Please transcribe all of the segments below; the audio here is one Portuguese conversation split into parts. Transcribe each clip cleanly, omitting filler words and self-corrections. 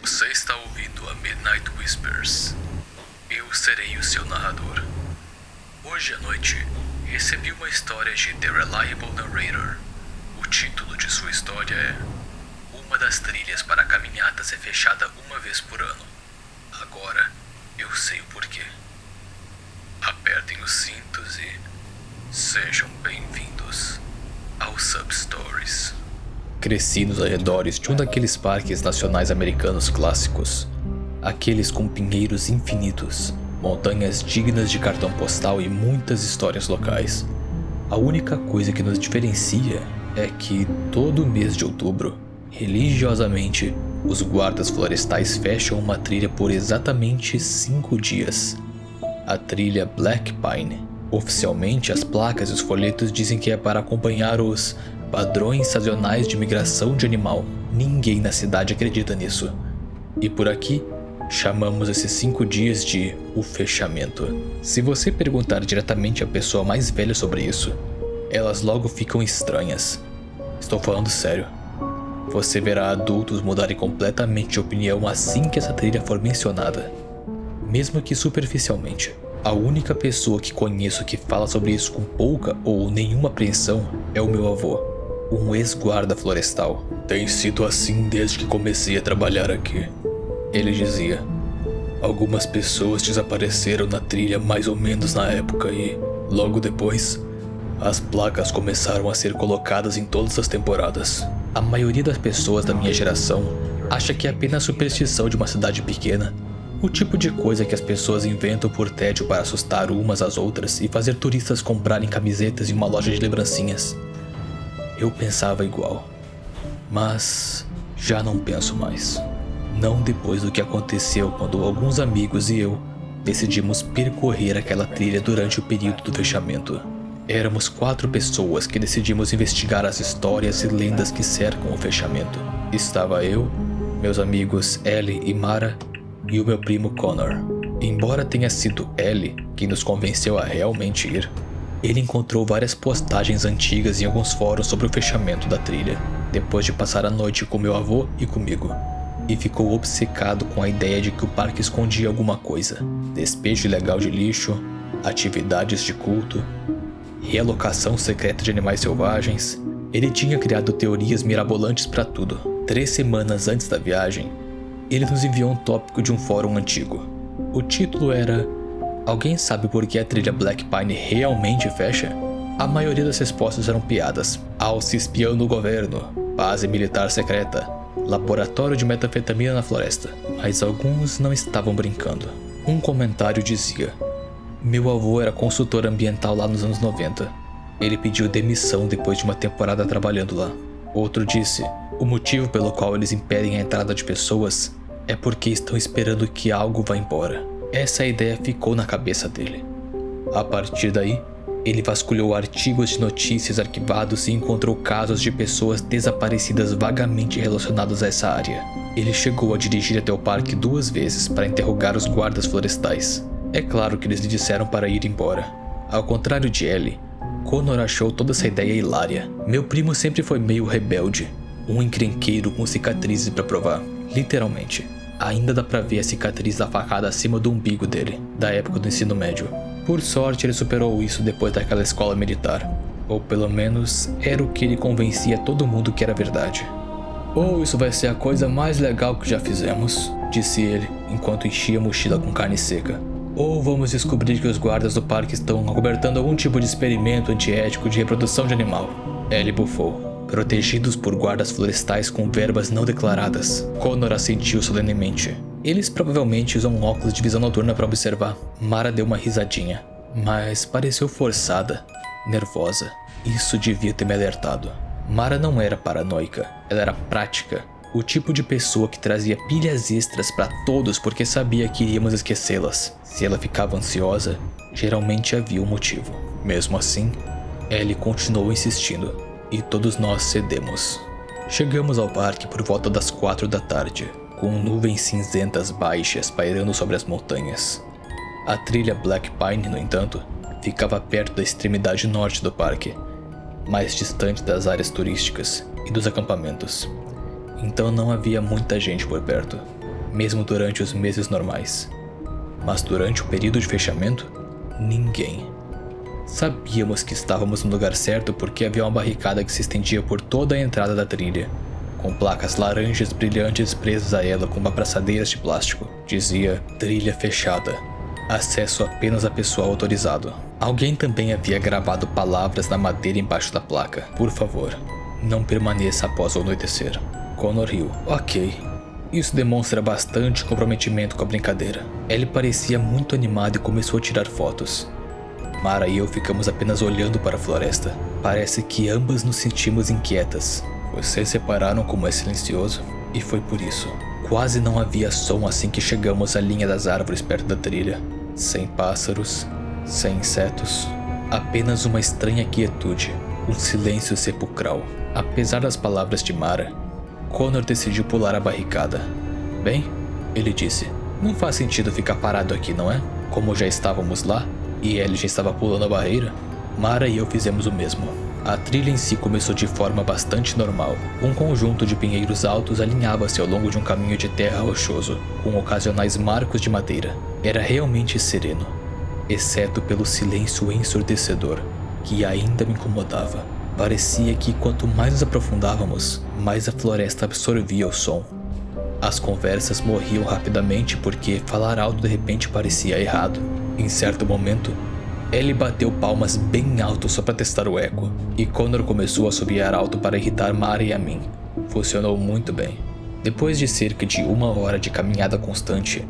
Você está ouvindo a Midnight Whispers. Eu serei o seu narrador. Hoje à noite, recebi uma história de The Reliable Narrator. O título de sua história é Uma das trilhas para caminhadas é fechada uma vez por ano. Agora, eu sei o porquê. Apertem os cintos e sejam bem-vindos ao Substories. Cresci nos arredores de um daqueles parques nacionais americanos clássicos. Aqueles com pinheiros infinitos, montanhas dignas de cartão postal e muitas histórias locais. A única coisa que nos diferencia é que todo mês de outubro, religiosamente, os guardas florestais fecham uma trilha por exatamente 5 dias. A trilha Black Pine. Oficialmente, as placas e os folhetos dizem que é para acompanhar os padrões sazonais de migração de animal. Ninguém na cidade acredita nisso. E por aqui, chamamos esses 5 dias de o fechamento. Se você perguntar diretamente à pessoa mais velha sobre isso, elas logo ficam estranhas. Estou falando sério. Você verá adultos mudarem completamente de opinião assim que essa trilha for mencionada. Mesmo que superficialmente. A única pessoa que conheço que fala sobre isso com pouca ou nenhuma apreensão é o meu avô, um ex-guarda florestal. Tem sido assim desde que comecei a trabalhar aqui. Ele dizia. Algumas pessoas desapareceram na trilha mais ou menos na época e, logo depois, as placas começaram a ser colocadas em todas as temporadas. A maioria das pessoas da minha geração acha que é apenas superstição de uma cidade pequena. O tipo de coisa que as pessoas inventam por tédio para assustar umas às outras e fazer turistas comprarem camisetas em uma loja de lembrancinhas. Eu pensava igual, mas já não penso mais. Não depois do que aconteceu quando alguns amigos e eu decidimos percorrer aquela trilha durante o período do fechamento. Éramos 4 pessoas que decidimos investigar as histórias e lendas que cercam o fechamento. Estava eu, meus amigos Ellie e Mara, e o meu primo Connor. Embora tenha sido Ellie quem nos convenceu a realmente ir, ele encontrou várias postagens antigas em alguns fóruns sobre o fechamento da trilha, depois de passar a noite com meu avô e comigo, e ficou obcecado com a ideia de que o parque escondia alguma coisa: despejo ilegal de lixo, atividades de culto, realocação secreta de animais selvagens. Ele tinha criado teorias mirabolantes para tudo. 3 semanas antes da viagem, ele nos enviou um tópico de um fórum antigo. O título era: Alguém sabe por que a trilha Black Pine realmente fecha? A maioria das respostas eram piadas. Alce espião no governo, base militar secreta, laboratório de metanfetamina na floresta. Mas alguns não estavam brincando. Um comentário dizia: Meu avô era consultor ambiental lá nos anos 90. Ele pediu demissão depois de uma temporada trabalhando lá. Outro disse: O motivo pelo qual eles impedem a entrada de pessoas é porque estão esperando que algo vá embora. Essa ideia ficou na cabeça dele. A partir daí, ele vasculhou artigos de notícias arquivados e encontrou casos de pessoas desaparecidas vagamente relacionadas a essa área. Ele chegou a dirigir até o parque 2 vezes para interrogar os guardas florestais. É claro que eles lhe disseram para ir embora. Ao contrário de Ellie, Connor achou toda essa ideia hilária. Meu primo sempre foi meio rebelde, um encrenqueiro com cicatrizes para provar. Literalmente. Ainda dá pra ver a cicatriz da facada acima do umbigo dele, da época do ensino médio. Por sorte, ele superou isso depois daquela escola militar. Ou pelo menos, era o que ele convencia todo mundo que era verdade. Isso vai ser a coisa mais legal que já fizemos, disse ele, enquanto enchia a mochila com carne seca. Ou vamos descobrir que os guardas do parque estão acobertando algum tipo de experimento antiético de reprodução de animal. Ellie bufou. Protegidos por guardas florestais com verbas não declaradas. Connor assentiu solenemente. Eles provavelmente usam óculos de visão noturna para observar. Mara deu uma risadinha, mas pareceu forçada, nervosa. Isso devia ter me alertado. Mara não era paranoica, ela era prática. O tipo de pessoa que trazia pilhas extras para todos porque sabia que iríamos esquecê-las. Se ela ficava ansiosa, geralmente havia um motivo. Mesmo assim, Ellie continuou insistindo. E todos nós cedemos. Chegamos ao parque por volta das 4 da tarde, com nuvens cinzentas baixas pairando sobre as montanhas. A trilha Black Pine, no entanto, ficava perto da extremidade norte do parque, mais distante das áreas turísticas e dos acampamentos. Então não havia muita gente por perto. mesmo durante os meses normais. Mas durante o período de fechamento, ninguém. Sabíamos que estávamos no lugar certo porque havia uma barricada que se estendia por toda a entrada da trilha, com placas laranjas brilhantes presas a ela com abraçadeiras de plástico. Dizia trilha fechada, acesso apenas a pessoal autorizado. Alguém também havia gravado palavras na madeira embaixo da placa. Por favor, não permaneça após o anoitecer. Connor riu. Ok. Isso demonstra bastante comprometimento com a brincadeira. Ele parecia muito animado e começou a tirar fotos. Mara e eu ficamos apenas olhando para a floresta. Parece que ambas nos sentimos inquietas. Vocês repararam como é silencioso? E foi por isso. Quase não havia som assim que chegamos à linha das árvores perto da trilha. Sem pássaros, sem insetos, apenas uma estranha quietude, um silêncio sepulcral. Apesar das palavras de Mara, Connor decidiu pular a barricada. Bem, ele disse, não faz sentido ficar parado aqui, não é? Como já estávamos lá, e ele já estava pulando a barreira, Mara e eu fizemos o mesmo. A trilha em si começou de forma bastante normal. Um conjunto de pinheiros altos alinhava-se ao longo de um caminho de terra rochoso, com ocasionais marcos de madeira. Era realmente sereno, exceto pelo silêncio ensurdecedor, que ainda me incomodava. Parecia que quanto mais nos aprofundávamos, mais a floresta absorvia o som. As conversas morriam rapidamente porque falar alto de repente parecia errado. Em certo momento, Ellie bateu palmas bem alto só para testar o eco, e Connor começou a assobiar alto para irritar Mara e a mim. Funcionou muito bem. Depois de cerca de 1 hora de caminhada constante,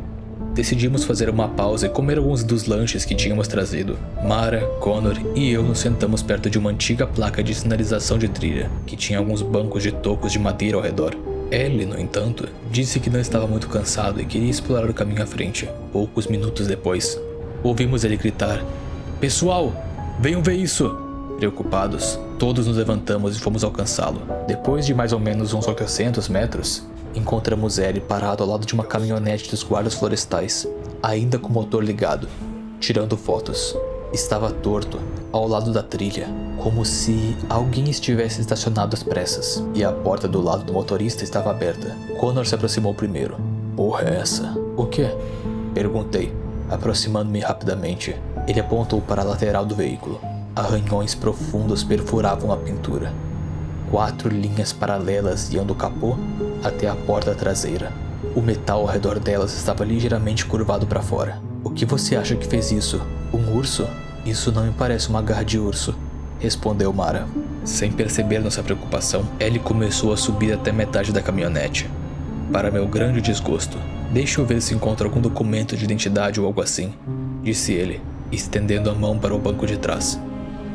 decidimos fazer uma pausa e comer alguns dos lanches que tínhamos trazido. Mara, Connor e eu nos sentamos perto de uma antiga placa de sinalização de trilha, que tinha alguns bancos de tocos de madeira ao redor. Ellie, no entanto, disse que não estava muito cansado e queria explorar o caminho à frente. Poucos minutos depois, ouvimos ele gritar: "Pessoal, venham ver isso!" Preocupados, todos nos levantamos e fomos alcançá-lo. Depois de mais ou menos uns 800 metros, encontramos Ellie parado ao lado de uma caminhonete dos guardas florestais, ainda com o motor ligado, tirando fotos. Estava torto, ao lado da trilha, como se alguém estivesse estacionado às pressas, e a porta do lado do motorista estava aberta. Connor se aproximou primeiro. "Porra é essa?" "O quê?" perguntei, aproximando-me rapidamente. Ele apontou para a lateral do veículo. Arranhões profundos perfuravam a pintura. 4 linhas paralelas iam do capô até a porta traseira. O metal ao redor delas estava ligeiramente curvado para fora. "O que você acha que fez isso? Um urso?" "Isso não me parece uma garra de urso", respondeu Mara. Sem perceber nossa preocupação, Ellie começou a subir até metade da caminhonete. Para meu grande desgosto, "Deixa eu ver se encontro algum documento de identidade ou algo assim", disse ele, estendendo a mão para o banco de trás.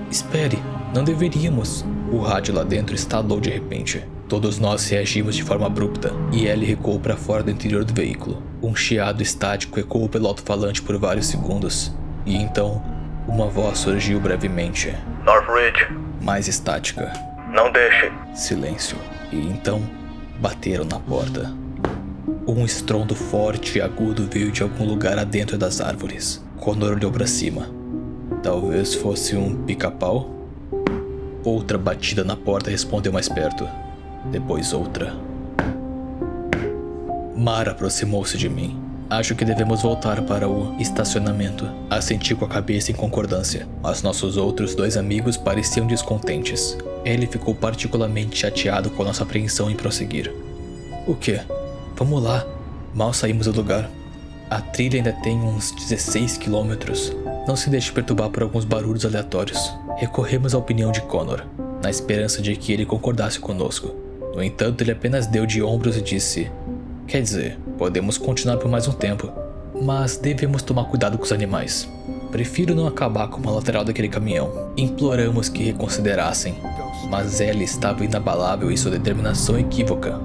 "Espere, não deveríamos." O rádio lá dentro estalou de repente. Todos nós reagimos de forma abrupta, e Ellie recuou para fora do interior do veículo. Um chiado estático ecoou pelo alto-falante por vários segundos, e então, uma voz surgiu brevemente. "Northridge." Mais estática. "Não deixe." Silêncio. E então, bateram na porta. Um estrondo forte e agudo veio de algum lugar adentro das árvores. Connor olhou para cima. Talvez fosse um pica-pau? Outra batida na porta respondeu mais perto. Depois outra. Mara aproximou-se de mim. "Acho que devemos voltar para o estacionamento." Assenti com a cabeça em concordância, mas nossos outros 2 amigos pareciam descontentes. Ele ficou particularmente chateado com a nossa apreensão em prosseguir. "O quê? Vamos lá." Mal saímos do lugar. A trilha ainda tem uns 16 quilômetros. Não se deixe perturbar por alguns barulhos aleatórios. Recorremos à opinião de Connor, na esperança de que ele concordasse conosco. No entanto, ele apenas deu de ombros e disse: "Quer dizer, podemos continuar por mais um tempo, mas devemos tomar cuidado com os animais. Prefiro não acabar com a lateral daquele caminhão." Imploramos que reconsiderassem, mas Ellie estava inabalável em sua determinação equívoca.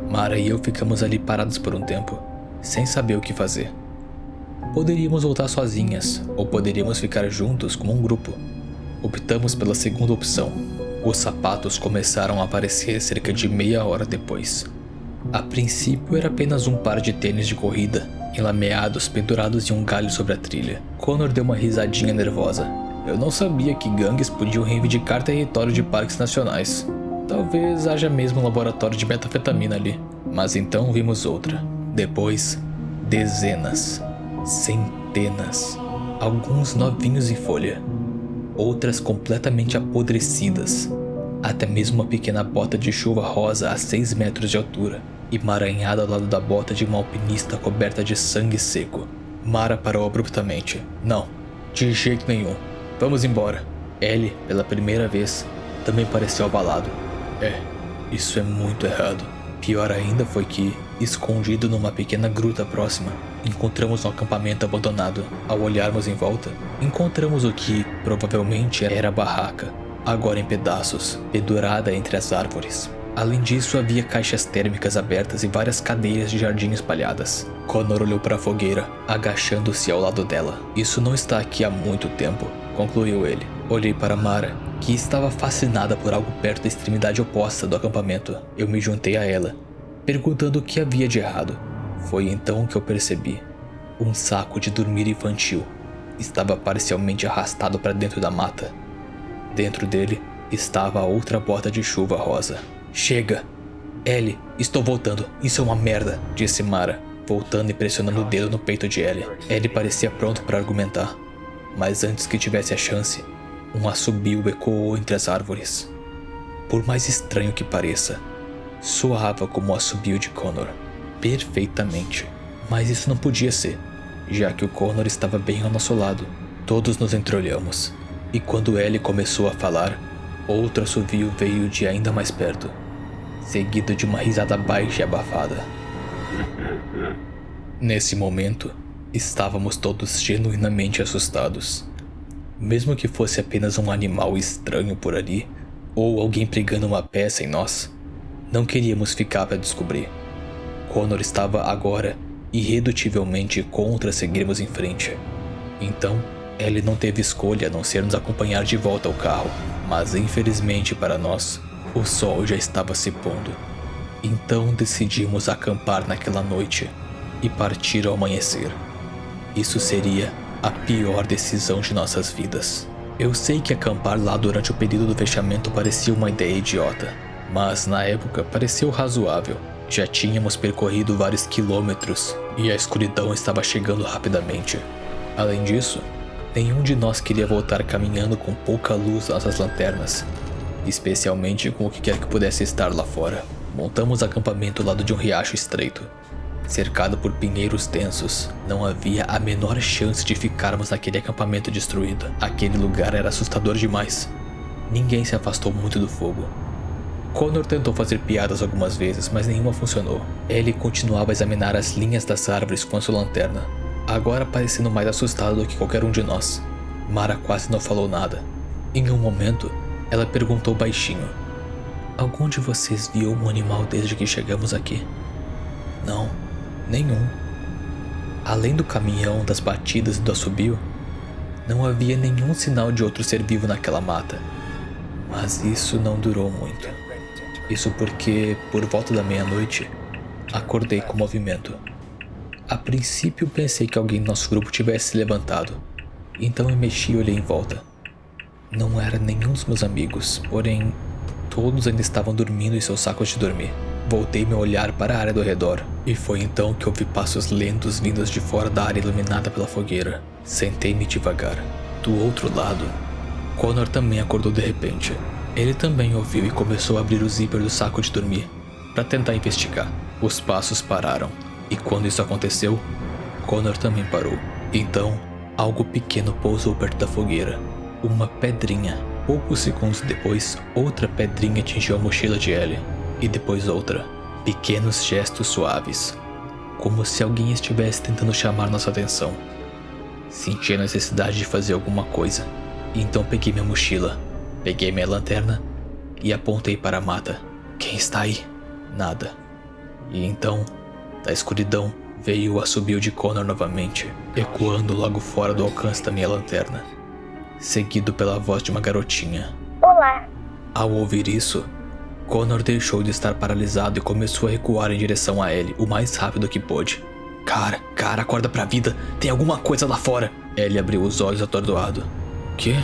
Mara e eu ficamos ali parados por um tempo, sem saber o que fazer. Poderíamos voltar sozinhas, ou poderíamos ficar juntos como um grupo. Optamos pela segunda opção. Os sapatos começaram a aparecer cerca de meia hora depois. A princípio era apenas um par de tênis de corrida, enlameados pendurados em um galho sobre a trilha. Connor deu uma risadinha nervosa. "Eu não sabia que gangues podiam reivindicar território de parques nacionais. Talvez haja mesmo um laboratório de metanfetamina ali." Mas então vimos outra. Depois, dezenas, centenas, alguns novinhos em folha, outras completamente apodrecidas, até mesmo uma pequena bota de chuva rosa a 6 metros de altura, emaranhada ao lado da bota de uma alpinista coberta de sangue seco. Mara parou abruptamente. Não, de jeito nenhum. Vamos embora. Ellie, pela primeira vez, também pareceu abalado. Isso é muito errado. Pior ainda foi que, escondido numa pequena gruta próxima, encontramos um acampamento abandonado. Ao olharmos em volta, encontramos o que provavelmente era a barraca, agora em pedaços, pendurada entre as árvores. Além disso, havia caixas térmicas abertas e várias cadeiras de jardim espalhadas. Connor olhou para a fogueira, agachando-se ao lado dela. Isso não está aqui há muito tempo, concluiu ele. Olhei para Mara, que estava fascinada por algo perto da extremidade oposta do acampamento. Eu me juntei a ela, perguntando o que havia de errado. Foi então que eu percebi. Um saco de dormir infantil estava parcialmente arrastado para dentro da mata. Dentro dele estava a outra bota de chuva rosa. Chega! Ellie, estou voltando. Isso é uma merda, disse Mara, voltando e pressionando o dedo no peito de Ellie. Ellie parecia pronto para argumentar, mas antes que tivesse a chance, um assobio ecoou entre as árvores. Por mais estranho que pareça, soava como o assobio de Connor. Perfeitamente. Mas isso não podia ser, já que o Connor estava bem ao nosso lado. Todos nos entreolhamos, e quando Ellie começou a falar, outro assovio veio de ainda mais perto, seguido de uma risada baixa e abafada. Nesse momento, estávamos todos genuinamente assustados. Mesmo que fosse apenas um animal estranho por ali, ou alguém pregando uma peça em nós, não queríamos ficar para descobrir. Connor estava agora irredutivelmente contra seguirmos em frente. Então, Ellie não teve escolha a não ser nos acompanhar de volta ao carro, mas infelizmente para nós, o sol já estava se pondo. Então decidimos acampar naquela noite e partir ao amanhecer. Isso seria a pior decisão de nossas vidas. Eu sei que acampar lá durante o período do fechamento parecia uma ideia idiota, mas na época pareceu razoável. Já tínhamos percorrido vários quilômetros e a escuridão estava chegando rapidamente. Além disso, nenhum de nós queria voltar caminhando com pouca luz nas nossas lanternas, especialmente com o que quer que pudesse estar lá fora. Montamos acampamento ao lado de um riacho estreito. Cercado por pinheiros densos, não havia a menor chance de ficarmos naquele acampamento destruído. Aquele lugar era assustador demais. Ninguém se afastou muito do fogo. Connor tentou fazer piadas algumas vezes, mas nenhuma funcionou. Ellie continuava a examinar as linhas das árvores com a sua lanterna, agora parecendo mais assustado do que qualquer um de nós. Mara quase não falou nada. Em um momento, ela perguntou baixinho: "Algum de vocês viu um animal desde que chegamos aqui?" "Não, nenhum." Além do caminhão, das batidas e do assobio, não havia nenhum sinal de outro ser vivo naquela mata. Mas isso não durou muito. Isso porque, por volta da meia-noite, acordei com movimento. A princípio pensei que alguém do nosso grupo tivesse se levantado, então eu mexi e olhei em volta. Não era nenhum dos meus amigos, porém, todos ainda estavam dormindo em seus sacos de dormir. Voltei meu olhar para a área do redor, e foi então que ouvi passos lentos vindos de fora da área iluminada pela fogueira. Sentei-me devagar. Do outro lado, Connor também acordou de repente. Ele também ouviu e começou a abrir o zíper do saco de dormir, para tentar investigar. Os passos pararam, e quando isso aconteceu, Connor também parou. Então, algo pequeno pousou perto da fogueira. Uma pedrinha. Poucos segundos depois, outra pedrinha atingiu a mochila de Ellie. E depois outra. Pequenos gestos suaves, como se alguém estivesse tentando chamar nossa atenção. Senti a necessidade de fazer alguma coisa. Então peguei minha mochila, peguei minha lanterna e apontei para a mata. Quem está aí? Nada. E então, da escuridão, veio o assobio de Connor novamente, ecoando logo fora do alcance da minha lanterna, seguido pela voz de uma garotinha. Olá. Ao ouvir isso, Connor deixou de estar paralisado e começou a recuar em direção a Ellie o mais rápido que pôde. Cara, acorda pra vida, tem alguma coisa lá fora. Ellie abriu os olhos atordoado. Que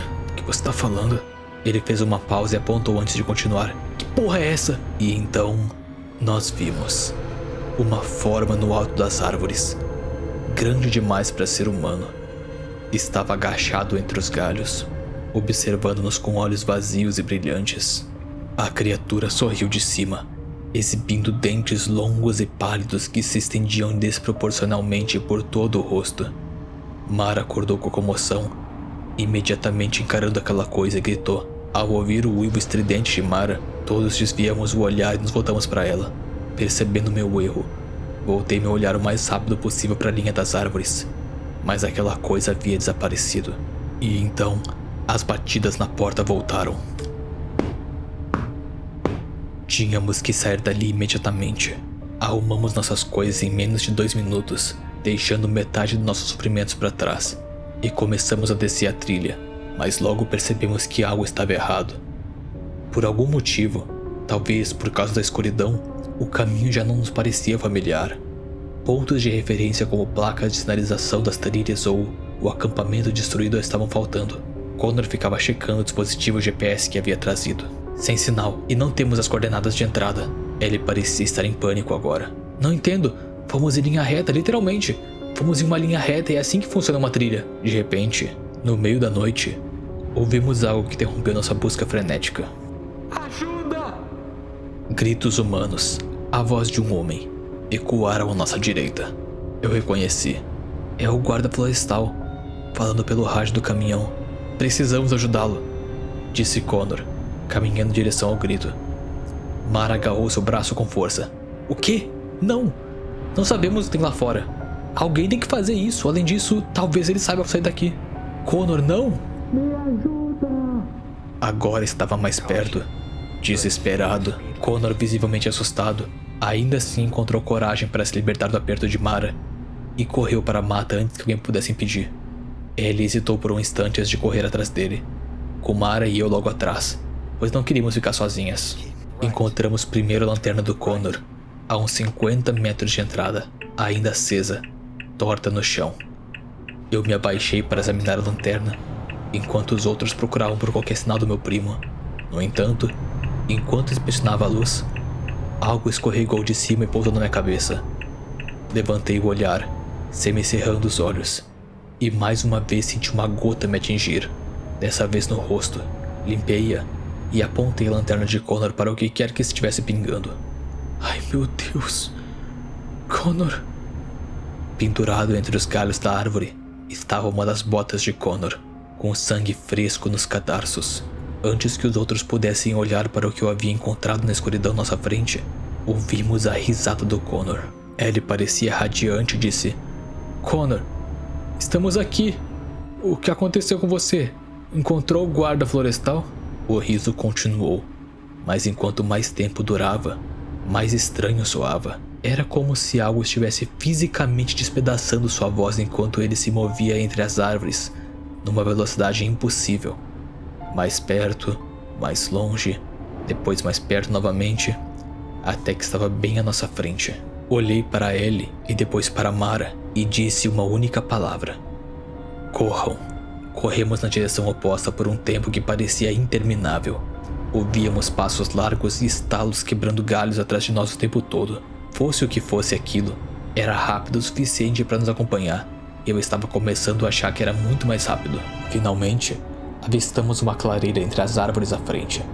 você tá falando? Ele fez uma pausa e apontou antes de continuar. Que porra é essa? E então, nós vimos. Uma forma no alto das árvores, grande demais para ser humano, estava agachado entre os galhos, observando-nos com olhos vazios e brilhantes. A criatura sorriu de cima, exibindo dentes longos e pálidos que se estendiam desproporcionalmente por todo o rosto. Mara acordou com comoção, imediatamente encarando aquela coisa, e gritou. Ao ouvir o uivo estridente de Mara, todos desviamos o olhar e nos voltamos para ela. Percebendo meu erro, voltei meu olhar o mais rápido possível para a linha das árvores, mas aquela coisa havia desaparecido. E então, as batidas na porta voltaram. Tínhamos que sair dali imediatamente. Arrumamos nossas coisas em menos de 2 minutos, deixando metade dos nossos sofrimentos para trás, e começamos a descer a trilha, mas logo percebemos que algo estava errado. Por algum motivo, talvez por causa da escuridão, o caminho já não nos parecia familiar. Pontos de referência como placas de sinalização das trilhas ou o acampamento destruído estavam faltando. Connor ficava checando o dispositivo GPS que havia trazido. Sem sinal, e não temos as coordenadas de entrada. Ele parecia estar em pânico agora. Não entendo. Fomos em linha reta, literalmente. Fomos em uma linha reta e é assim que funciona uma trilha. De repente, no meio da noite, ouvimos algo que interrompeu nossa busca frenética. Ajuda! Gritos humanos, a voz de um homem, ecoaram à nossa direita. Eu reconheci. É o guarda florestal, falando pelo rádio do caminhão. Precisamos ajudá-lo, disse Connor, caminhando em direção ao grito. Mara agarrou seu braço com força. O quê? Não! Não sabemos o que tem lá fora. Alguém tem que fazer isso. Além disso, talvez ele saiba sair daqui. Connor, não! Me ajuda! Agora estava mais perto. Desesperado, Connor visivelmente assustado, ainda assim encontrou coragem para se libertar do aperto de Mara e correu para a mata antes que alguém pudesse impedir. Ele hesitou por um instante antes de correr atrás dele, com Mara e eu logo atrás, pois não queríamos ficar sozinhas. Encontramos primeiro a lanterna do Connor, a uns 50 metros de entrada, ainda acesa, torta no chão. Eu me abaixei para examinar a lanterna, enquanto os outros procuravam por qualquer sinal do meu primo. No entanto, enquanto inspecionava a luz, algo escorregou de cima e pousou na minha cabeça. Levantei o olhar, semicerrando os olhos, e mais uma vez senti uma gota me atingir, dessa vez no rosto. Limpei-a e apontei a lanterna de Connor para o que quer que estivesse pingando. Ai meu Deus! Connor! Pendurado entre os galhos da árvore estava uma das botas de Connor, com sangue fresco nos cadarços. Antes que os outros pudessem olhar para o que eu havia encontrado na escuridão à nossa frente, ouvimos a risada do Connor. Ele parecia radiante e disse: Connor, estamos aqui. O que aconteceu com você? Encontrou o guarda florestal? O riso continuou, mas enquanto mais tempo durava, mais estranho soava. Era como se algo estivesse fisicamente despedaçando sua voz enquanto ele se movia entre as árvores, numa velocidade impossível. Mais perto, mais longe, depois mais perto novamente, até que estava bem à nossa frente. Olhei para ele e depois para Mara e disse uma única palavra: corram. Corremos na direção oposta por um tempo que parecia interminável. Ouvíamos passos largos e estalos quebrando galhos atrás de nós o tempo todo. Fosse o que fosse aquilo, era rápido o suficiente para nos acompanhar. Eu estava começando a achar que era muito mais rápido. Finalmente, avistamos uma clareira entre as árvores à frente.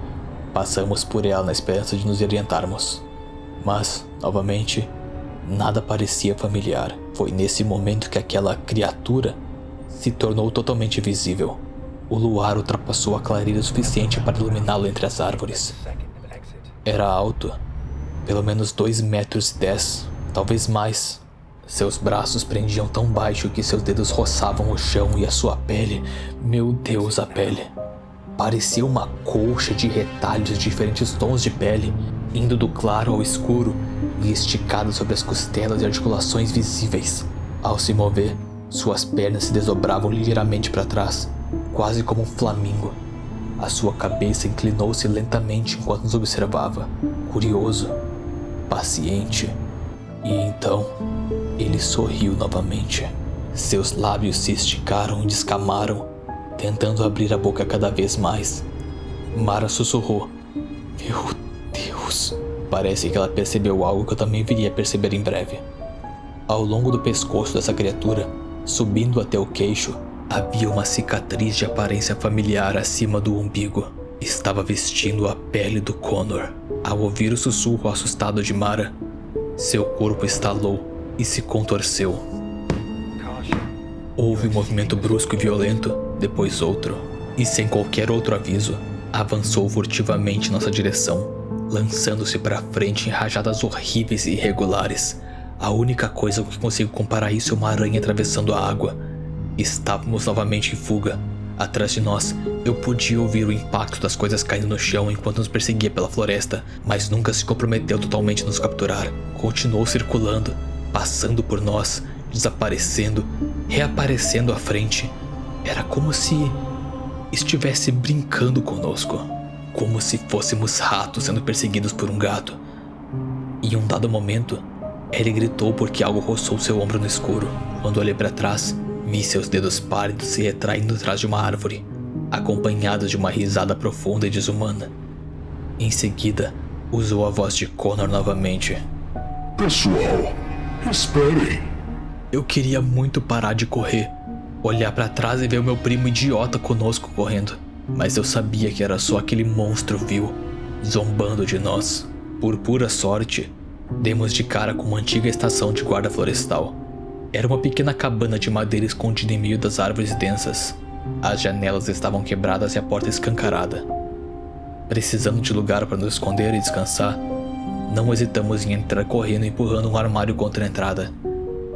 Passamos por ela na esperança de nos orientarmos. Mas, novamente, nada parecia familiar. Foi nesse momento que aquela criatura se tornou totalmente visível. O luar ultrapassou a clareira o suficiente para iluminá-lo entre as árvores. Era alto, pelo menos 2,10 metros, talvez mais. Seus braços prendiam tão baixo que seus dedos roçavam o chão e a sua pele, meu Deus, a pele, parecia uma colcha de retalhos de diferentes tons de pele, indo do claro ao escuro e esticado sobre as costelas e articulações visíveis. Ao se mover, suas pernas se desdobravam ligeiramente para trás, quase como um flamingo. A sua cabeça inclinou-se lentamente enquanto nos observava, curioso, paciente. E então, ele sorriu novamente. Seus lábios se esticaram e descamaram, tentando abrir a boca cada vez mais. Mara sussurrou: Meu Deus! Parece que ela percebeu algo que eu também viria a perceber em breve. Ao longo do pescoço dessa criatura, subindo até o queixo, havia uma cicatriz de aparência familiar acima do umbigo. Estava vestindo a pele do Connor. Ao ouvir o sussurro assustado de Mara, seu corpo estalou e se contorceu. Houve um movimento brusco e violento, depois outro, e sem qualquer outro aviso, avançou furtivamente em nossa direção, lançando-se para frente em rajadas horríveis e irregulares. A única coisa com que consigo comparar isso é uma aranha atravessando a água. Estávamos novamente em fuga. Atrás de nós, eu podia ouvir o impacto das coisas caindo no chão enquanto nos perseguia pela floresta, mas nunca se comprometeu totalmente a nos capturar. Continuou circulando, passando por nós, desaparecendo, reaparecendo à frente. Era como se estivesse brincando conosco, como se fôssemos ratos sendo perseguidos por um gato. Em um dado momento, ele gritou porque algo roçou seu ombro no escuro. Quando olhei para trás, vi seus dedos pálidos se retraindo atrás de uma árvore, acompanhados de uma risada profunda e desumana. Em seguida, usou a voz de Connor novamente. Pessoal, esperem. Eu queria muito parar de correr, olhar para trás e ver o meu primo idiota conosco correndo, mas eu sabia que era só aquele monstro vil, zombando de nós. Por pura sorte, demos de cara com uma antiga estação de guarda florestal. Era uma pequena cabana de madeira escondida em meio das árvores densas. As janelas estavam quebradas e a porta escancarada. Precisando de lugar para nos esconder e descansar, não hesitamos em entrar correndo e empurrando um armário contra a entrada.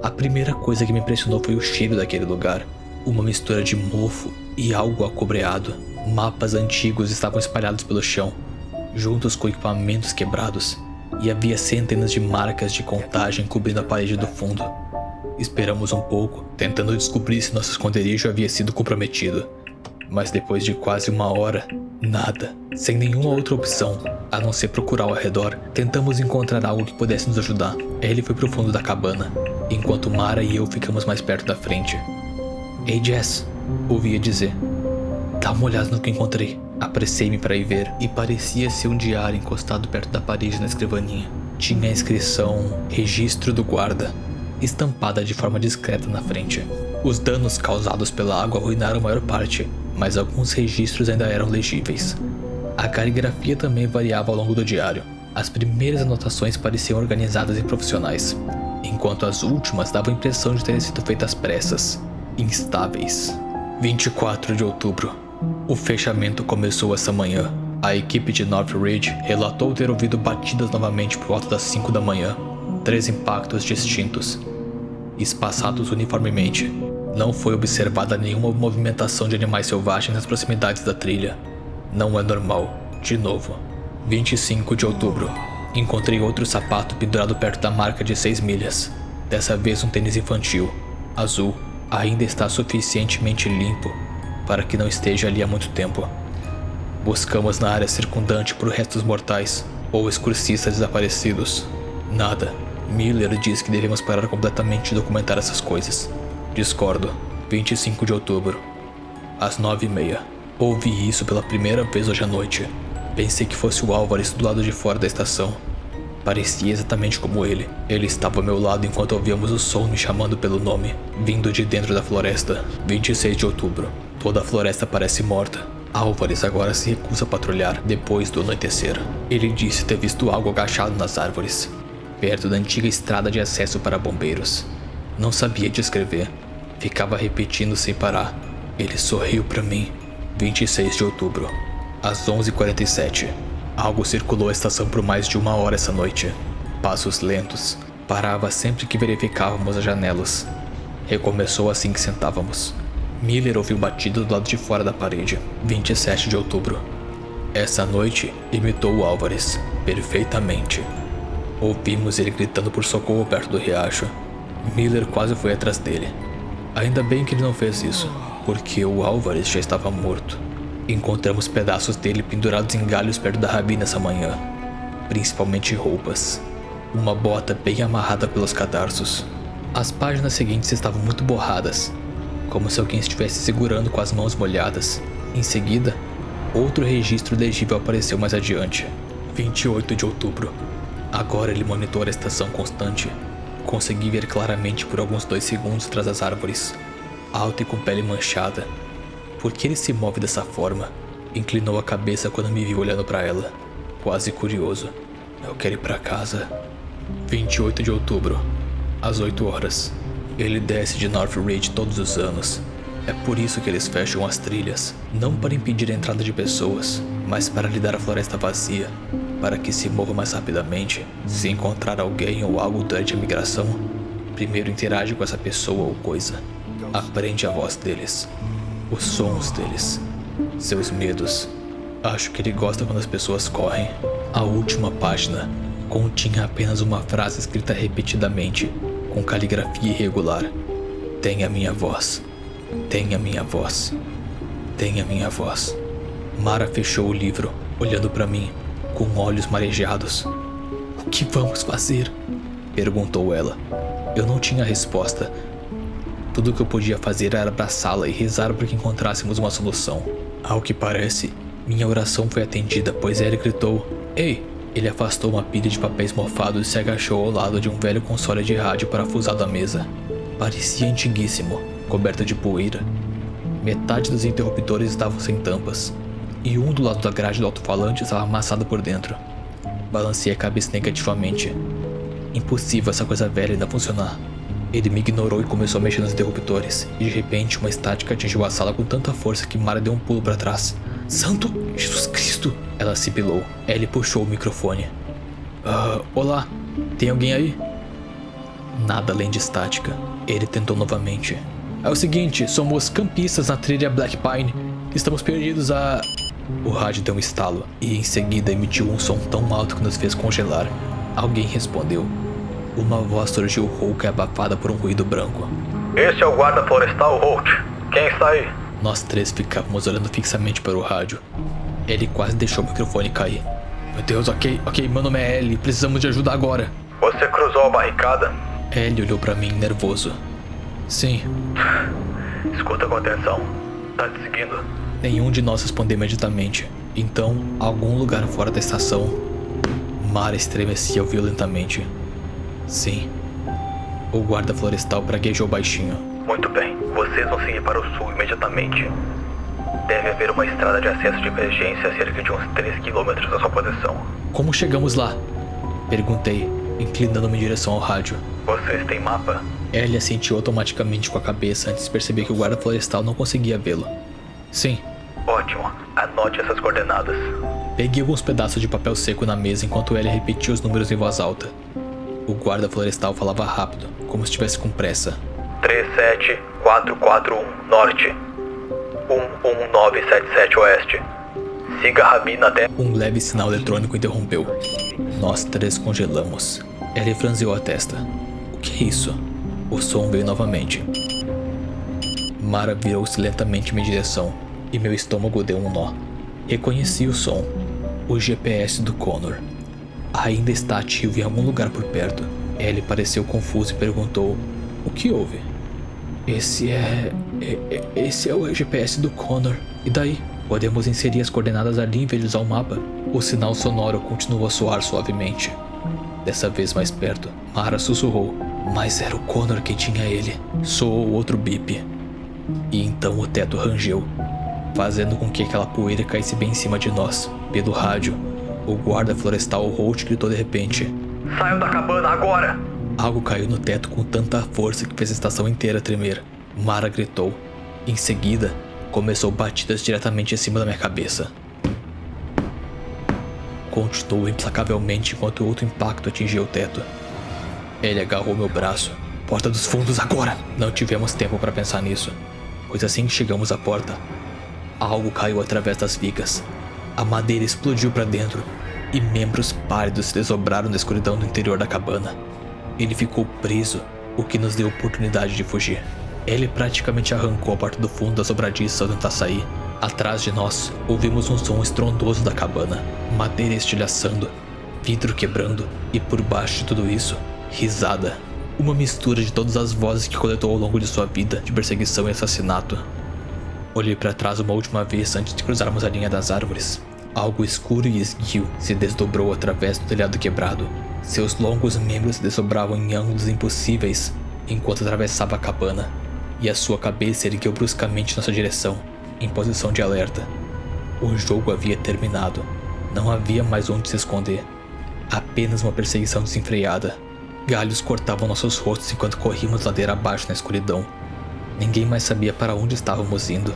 A primeira coisa que me impressionou foi o cheiro daquele lugar. Uma mistura de mofo e algo acobreado. Mapas antigos estavam espalhados pelo chão, juntos com equipamentos quebrados, e havia centenas de marcas de contagem cobrindo a parede do fundo. Esperamos um pouco, tentando descobrir se nosso esconderijo havia sido comprometido. Mas depois de quase uma hora, nada. Sem nenhuma outra opção, a não ser procurar ao redor, tentamos encontrar algo que pudesse nos ajudar. Ele foi pro fundo da cabana, enquanto Mara e eu ficamos mais perto da frente. Ei Jess, ouvia dizer. Dá uma olhada no que encontrei. Apressei-me para ir ver, e parecia ser um diário encostado perto da parede na escrivaninha. Tinha a inscrição Registro do Guarda, estampada de forma discreta na frente. Os danos causados pela água arruinaram a maior parte, mas alguns registros ainda eram legíveis. A caligrafia também variava ao longo do diário. As primeiras anotações pareciam organizadas e profissionais, enquanto as últimas davam a impressão de terem sido feitas às pressas, instáveis. 24 de outubro. O fechamento começou essa manhã. A equipe de North Ridge relatou ter ouvido batidas novamente por volta das 5 da manhã. 3 impactos distintos, espaçados uniformemente. Não foi observada nenhuma movimentação de animais selvagens nas proximidades da trilha. Não é normal. De novo. 25 de outubro. Encontrei outro sapato pendurado perto da marca de 6 milhas. Dessa vez um tênis infantil, azul. Ainda está suficientemente limpo para que não esteja ali há muito tempo. Buscamos na área circundante por restos mortais ou excursistas desaparecidos. Nada. Miller diz que devemos parar completamente de documentar essas coisas. Discordo. 25 de outubro. Às 9h30. Ouvi isso pela primeira vez hoje à noite. Pensei que fosse o Álvares do lado de fora da estação. Parecia exatamente como ele. Ele estava ao meu lado enquanto ouvíamos o som me chamando pelo nome, vindo de dentro da floresta. 26 de outubro. Toda a floresta parece morta. Álvares agora se recusa a patrulhar depois do anoitecer. Ele disse ter visto algo agachado nas árvores, perto da antiga estrada de acesso para bombeiros. Não sabia descrever. Ficava repetindo sem parar. Ele sorriu para mim. 26 de outubro. Às 11h47. Algo circulou a estação por mais de 1 hora essa noite. Passos lentos. Parava sempre que verificávamos as janelas. Recomeçou assim que sentávamos. Miller ouviu batido do lado de fora da parede. 27 de outubro. Essa noite imitou o Álvares perfeitamente. Ouvimos ele gritando por socorro perto do riacho. Miller quase foi atrás dele. Ainda bem que ele não fez isso, porque o Álvares já estava morto. Encontramos pedaços dele pendurados em galhos perto da rabina essa manhã, principalmente roupas. Uma bota bem amarrada pelos cadarços. As páginas seguintes estavam muito borradas, como se alguém estivesse segurando com as mãos molhadas. Em seguida, outro registro legível apareceu mais adiante. 28 de outubro. Agora ele monitora a estação constante. Consegui ver claramente por alguns 2 segundos atrás das árvores, alto e com pele manchada. Por que ele se move dessa forma? Inclinou a cabeça quando me viu olhando para ela, quase curioso. Eu quero ir para casa. 28 de outubro, às 8 horas. Ele desce de North Ridge todos os anos. É por isso que eles fecham as trilhas, não para impedir a entrada de pessoas, mas para lhe dar a floresta vazia, para que se mova mais rapidamente. Se encontrar alguém ou algo durante a migração, primeiro interage com essa pessoa ou coisa. Aprende a voz deles, os sons deles, seus medos. Acho que ele gosta quando as pessoas correm. A última página continha apenas uma frase escrita repetidamente, com caligrafia irregular. Tenha minha voz. Tenha minha voz. Tenha minha voz. Mara fechou o livro, olhando para mim, com olhos marejados. O que vamos fazer? Perguntou ela. Eu não tinha resposta. Tudo o que eu podia fazer era abraçá-la e rezar para que encontrássemos uma solução. Ao que parece, minha oração foi atendida, pois ela gritou: Ei! Ele afastou uma pilha de papéis mofados e se agachou ao lado de um velho console de rádio parafusado à mesa. Parecia antiguíssimo, coberto de poeira. Metade dos interruptores estavam sem tampas, e um do lado da grade do alto-falante estava amassado por dentro. Balancei a cabeça negativamente. Impossível essa coisa velha ainda funcionar. Ele me ignorou e começou a mexer nos interruptores, e de repente uma estática atingiu a sala com tanta força que Mara deu um pulo para trás. Santo Jesus Cristo! Ela sibilou. Ellie puxou o microfone. Olá, tem alguém aí? Nada além de estática. Ele tentou novamente. É o seguinte, somos campistas na trilha Black Pine. Estamos perdidos a... O rádio deu um estalo e em seguida emitiu um som tão alto que nos fez congelar. Alguém respondeu. Uma voz surgiu rouca e abafada por um ruído branco. Este é o guarda florestal Holt. Quem está aí? Nós 3 ficávamos olhando fixamente para o rádio. Ele quase deixou o microfone cair. Meu Deus, ok, meu nome é Ellie, precisamos de ajuda agora. Você cruzou a barricada? Ellie olhou para mim nervoso. Sim. Escuta com atenção. Tá te seguindo? Nenhum de nós respondeu imediatamente. Então, algum lugar fora da estação, Mara estremecia violentamente. Sim. O guarda florestal praguejou baixinho. Muito bem, vocês vão seguir para o sul imediatamente. Deve haver uma estrada de acesso de emergência a cerca de uns 3 km da sua posição. Como chegamos lá? Perguntei, inclinando-me em direção ao rádio. Vocês têm mapa? Ellie assentiu automaticamente com a cabeça antes de perceber que o guarda florestal não conseguia vê-lo. Sim. Ótimo, anote essas coordenadas. Peguei alguns pedaços de papel seco na mesa enquanto Ellie repetia os números em voz alta. O guarda florestal falava rápido, como se estivesse com pressa. 37441 norte, 11977 oeste. Siga a Rabina até... Um leve sinal eletrônico interrompeu. Nós 3 congelamos. Ellie franziu a testa. O que é isso? O som veio novamente. Mara virou-se lentamente em minha direção e meu estômago deu um nó. Reconheci o som. O GPS do Connor. Ainda está ativo em algum lugar por perto. Ellie pareceu confuso e perguntou: O que houve? Esse é o GPS do Connor. E daí? Podemos inserir as coordenadas ali em vez de usar o mapa? O sinal sonoro continuou a soar suavemente. Dessa vez mais perto, Mara sussurrou. Mas era o Connor quem tinha ele. Soou outro bip. E então o teto rangeu, fazendo com que aquela poeira caísse bem em cima de nós. Pelo rádio, o guarda florestal Holt gritou de repente: Saiam da cabana agora! Algo caiu no teto com tanta força que fez a estação inteira tremer. Mara gritou. Em seguida, começou batidas diretamente em cima da minha cabeça. Continuou implacavelmente enquanto outro impacto atingiu o teto. Ele agarrou meu braço. Porta dos fundos agora! Não tivemos tempo para pensar nisso, pois assim que chegamos à porta, algo caiu através das vigas. A madeira explodiu para dentro e membros pálidos se desdobraram na escuridão do interior da cabana. Ele ficou preso, o que nos deu oportunidade de fugir. Ele praticamente arrancou a porta do fundo das dobradiças ao tentar sair. Atrás de nós, ouvimos um som estrondoso da cabana, madeira estilhaçando, vidro quebrando e por baixo de tudo isso, risada. Uma mistura de todas as vozes que coletou ao longo de sua vida de perseguição e assassinato. Olhei para trás uma última vez antes de cruzarmos a linha das árvores. Algo escuro e esguio se desdobrou através do telhado quebrado. Seus longos membros se desdobravam em ângulos impossíveis enquanto atravessava a cabana, e a sua cabeça ergueu bruscamente em nossa direção, em posição de alerta. O jogo havia terminado. Não havia mais onde se esconder. Apenas uma perseguição desenfreada. Galhos cortavam nossos rostos enquanto corríamos ladeira abaixo na escuridão. Ninguém mais sabia para onde estávamos indo.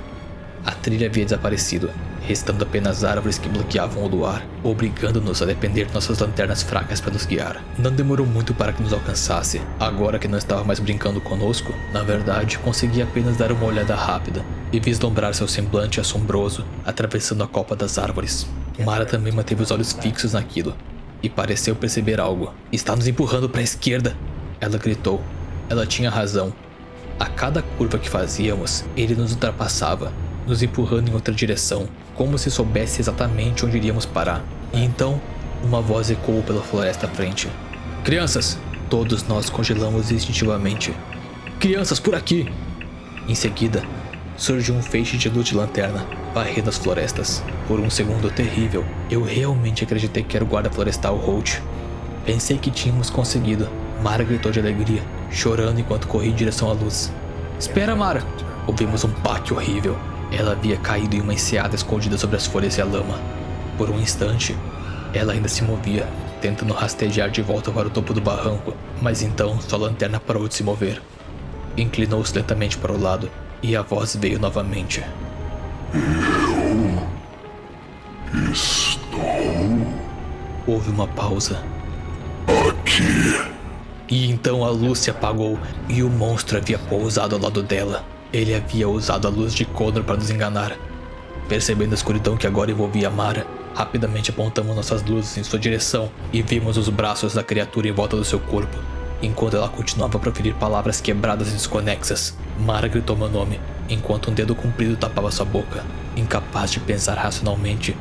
A trilha havia desaparecido, restando apenas árvores que bloqueavam o luar, obrigando-nos a depender de nossas lanternas fracas para nos guiar. Não demorou muito para que nos alcançasse. Agora que não estava mais brincando conosco, na verdade, consegui apenas dar uma olhada rápida e vislumbrar seu semblante assombroso atravessando a copa das árvores. Mara também manteve os olhos fixos naquilo e pareceu perceber algo. "Está nos empurrando para a esquerda!" Ela gritou. Ela tinha razão. A cada curva que fazíamos, ele nos ultrapassava, nos empurrando em outra direção, como se soubesse exatamente onde iríamos parar. E então, uma voz ecoou pela floresta à frente. "Crianças!" Todos nós congelamos instintivamente. "Crianças, por aqui!" Em seguida, surgiu um feixe de luz de lanterna, varrendo as florestas. Por um segundo terrível, eu realmente acreditei que era o guarda florestal Holt. Pensei que tínhamos conseguido. Mara gritou de alegria, chorando enquanto corri em direção à luz. "Espera, Mara!" Ouvimos um baque horrível. Ela havia caído em uma enseada escondida sobre as folhas e a lama. Por um instante, ela ainda se movia, tentando rastejar de volta para o topo do barranco, mas então sua lanterna parou de se mover. Inclinou-se lentamente para o lado e a voz veio novamente. Eu estou Houve uma pausa. aqui. E então a luz se apagou e o monstro havia pousado ao lado dela. Ele havia usado a luz de Connor para nos enganar. Percebendo a escuridão que agora envolvia Mara, rapidamente apontamos nossas luzes em sua direção e vimos os braços da criatura em volta do seu corpo, enquanto ela continuava a proferir palavras quebradas e desconexas. Mara gritou meu nome, enquanto um dedo comprido tapava sua boca. Incapaz de pensar racionalmente,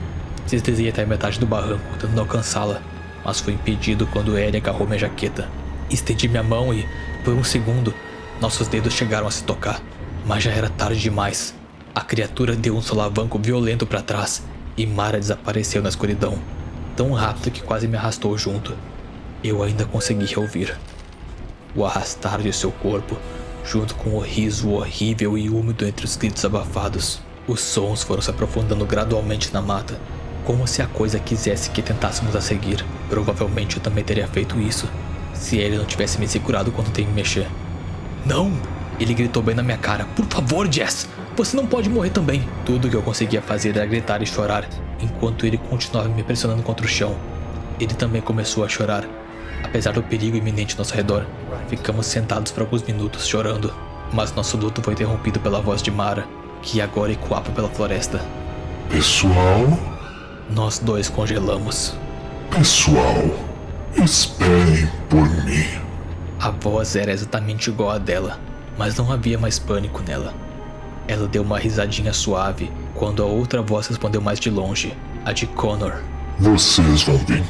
deslizei até a metade do barranco, tentando alcançá-la, mas fui impedido quando Ellie agarrou minha jaqueta. Estendi minha mão e, por um segundo, nossos dedos chegaram a se tocar, mas já era tarde demais. A criatura deu um solavanco violento para trás e Mara desapareceu na escuridão, tão rápido que quase me arrastou junto. Eu ainda conseguia ouvir o arrastar de seu corpo, junto com o riso horrível e úmido entre os gritos abafados. Os sons foram se aprofundando gradualmente na mata, como se a coisa quisesse que tentássemos a seguir. Provavelmente eu também teria feito isso, se ele não tivesse me segurado quando tentei me mexer. "Não!" Ele gritou bem na minha cara. "Por favor, Jess! Você não pode morrer também!" Tudo que eu conseguia fazer era gritar e chorar, enquanto ele continuava me pressionando contra o chão. Ele também começou a chorar. Apesar do perigo iminente ao nosso redor, ficamos sentados por alguns minutos chorando, mas nosso luto foi interrompido pela voz de Mara, que agora ecoava pela floresta. Pessoal, Nós dois congelamos. pessoal, esperem por mim. A voz era exatamente igual à dela, mas não havia mais pânico nela. Ela deu uma risadinha suave quando a outra voz respondeu mais de longe, a de Connor. Vocês vão vir.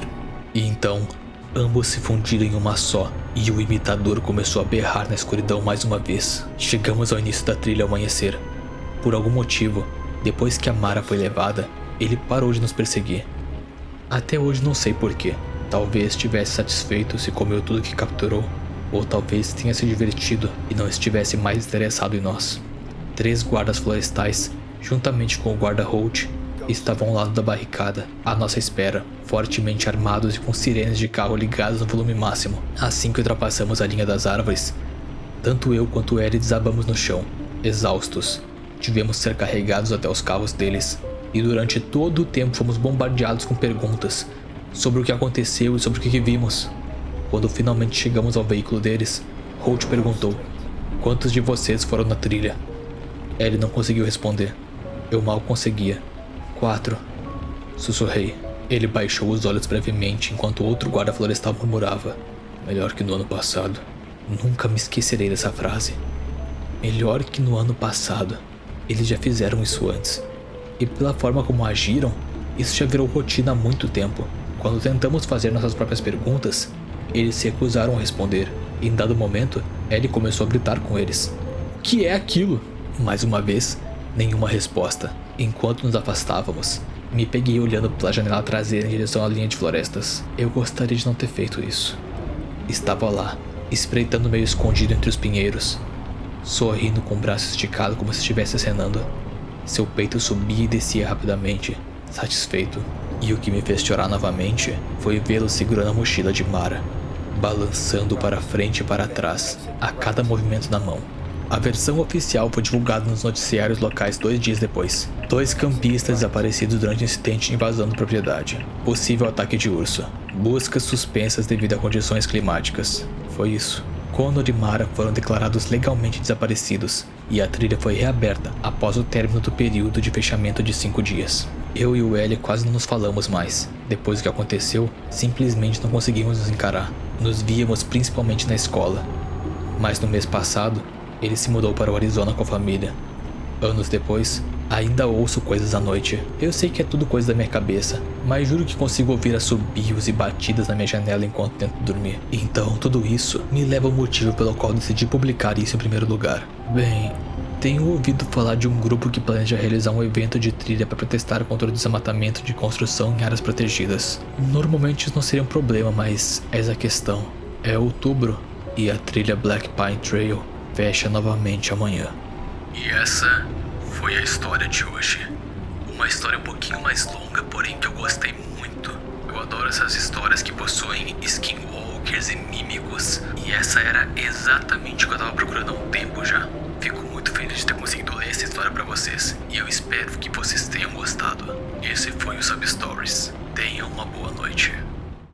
E então, ambos se fundiram em uma só, e o imitador começou a berrar na escuridão mais uma vez. Chegamos ao início da trilha ao amanhecer. Por algum motivo, depois que a Mara foi levada, ele parou de nos perseguir. Até hoje não sei porquê. Talvez estivesse satisfeito se comeu tudo que capturou, ou talvez tenha se divertido e não estivesse mais interessado em nós. 3 guardas florestais, juntamente com o guarda Holt, estavam ao lado da barricada, à nossa espera, fortemente armados e com sirenes de carro ligadas no volume máximo. Assim que ultrapassamos a linha das árvores, tanto eu quanto Ellie desabamos no chão, exaustos. Tivemos de ser carregados até os carros deles, e durante todo o tempo fomos bombardeados com perguntas sobre o que aconteceu e sobre o que vimos. Quando finalmente chegamos ao veículo deles, Holt perguntou: "Quantos de vocês foram na trilha?" Ellie não conseguiu responder. Eu mal conseguia. 4, sussurrei. Ele baixou os olhos brevemente enquanto outro guarda florestal murmurava: "Melhor que no ano passado." Nunca me esquecerei dessa frase. Melhor que no ano passado. Eles já fizeram isso antes. E pela forma como agiram, isso já virou rotina há muito tempo. Quando tentamos fazer nossas próprias perguntas, eles se recusaram a responder. Em dado momento, Ellie começou a gritar com eles: "O que é aquilo?" Mais uma vez, nenhuma resposta. Enquanto nos afastávamos, Me peguei olhando pela janela traseira em direção à linha de florestas. Eu gostaria de não ter feito isso. Estava lá, espreitando meio escondido entre os pinheiros, sorrindo com o braço esticado como se estivesse acenando. Seu peito subia e descia rapidamente, satisfeito. E o que me fez chorar novamente foi vê-lo segurando a mochila de Mara, balançando para frente e para trás, a cada movimento da mão. A versão oficial foi divulgada nos noticiários locais 2 dias depois. 2 campistas desaparecidos durante um incidente de invasão da propriedade. Possível ataque de urso. Buscas suspensas devido a condições climáticas. Foi isso. Connor e Mara foram declarados legalmente desaparecidos e a trilha foi reaberta após o término do período de fechamento de 5 dias. Eu e o L quase não nos falamos mais. Depois do que aconteceu, simplesmente não conseguimos nos encarar. Nos víamos principalmente na escola. Mas no mês passado, ele se mudou para o Arizona com a família. Anos depois, ainda ouço coisas à noite. Eu sei que é tudo coisa da minha cabeça, mas juro que consigo ouvir assobios e batidas na minha janela enquanto tento dormir. Então, tudo isso me leva ao motivo pelo qual decidi publicar isso em primeiro lugar. Bem, tenho ouvido falar de um grupo que planeja realizar um evento de trilha para protestar contra o desmatamento de construção em áreas protegidas. Normalmente isso não seria um problema, mas eis a questão. É outubro e a trilha Black Pine Trail fecha novamente amanhã. E essa foi a história de hoje. Uma história um pouquinho mais longa, porém que eu gostei muito. Eu adoro essas histórias que possuem skinwalkers e mímicos. E essa era exatamente o que eu tava procurando há um tempo já. Fico muito feliz de ter conseguido ler essa história pra vocês. E eu espero que vocês tenham gostado. Esse foi o Substories. Tenham uma boa noite.